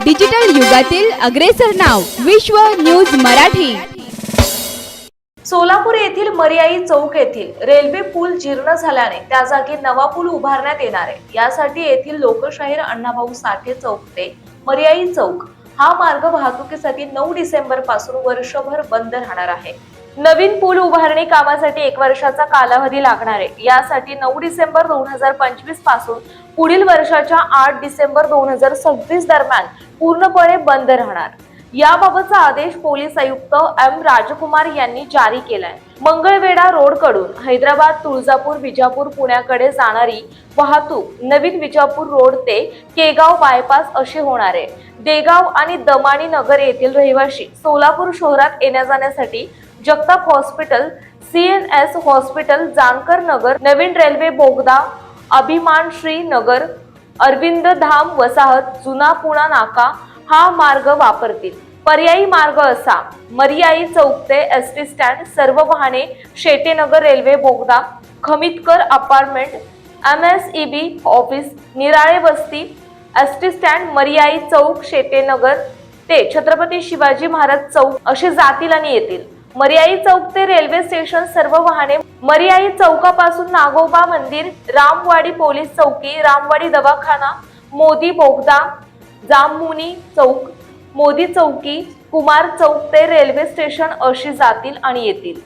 Digital युगातील अग्रेसर नाव विश्व न्यूज मराठी। सोलापूर येथील मर्याई चौक येथील रेल्वे पूल जीर्ण झाल्याने त्या जागी नवा पूल उभारण्यात येणार आहे। यासाठी येथील लोकशाहीर अण्णाभाऊ साठे चौक ते मर्याई चौक हा मार्ग वाहतुकीसाठी 9 डिसेंबर पासून वर्षभर बंद राहणार आहे। नवीन पूल उभारणी कामासाठी 1 वर्षाचा कालावधी लागणार आहे। यासाठी 9 डिसेंबर 2025 पासून पुढील वर्षाच्या 8 डिसेंबर 2026 दरम्यान पूर्णपणे बंद राहणार। याबाबतचा आदेश पोलीस आयुक्त एम राजकुमार यांनी जारी केलाय। मंगळवेढा रोड कडून हैदराबाद, तुळजापूर, विजापूर, पुण्याकडे जाणारी वाहतूक नवीन विजापूर रोड ते केगाव बायपास अशी होणार आहे। देगाव आणि दमानी नगर येथील रहिवासी सोलापूर शहरात येण्या जाण्यासाठी Jagtap hospital, CNS hospital, Jankar Nagar, नवीन रेल्वे बोगदा, अभिमान श्री नगर, अरविंद धाम वसाहत, जुना पुणा नाका हा मार्ग वापरतील। पर्यायी मार्ग असा मर्याई चौक ते SD स्टँड, सर्व वाहने शेटेनगर रेल्वे बोगदा, खमितकर अपार्टमेंट, MSEB ऑफिस, निराळे वस्ती, SD स्टँड, मर्याई चौक, शेटेनगर ते छत्रपती शिवाजी महाराज चौक असे जातील आणि येतील। मर्याई चौक ते रेल्वे स्टेशन सर्व वाहने मर्याई चौकापासून नागोबा मंदिर, रामवाडी पोलीस चौकी, रामवाडी दवाखाना, मोदी बोगदा, जाममुनी चौक, मोदी चौकी, कुमार चौक ते रेल्वे स्टेशन अशी जातील आणि येतील।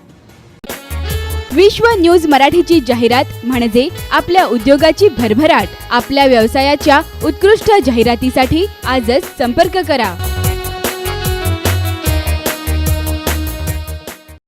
विश्व न्यूज मराठीची जाहिरात म्हणजे आपल्या उद्योगाची भरभराट। आपल्या व्यवसायाच्या उत्कृष्ट जाहिरातीसाठी आजच संपर्क करा।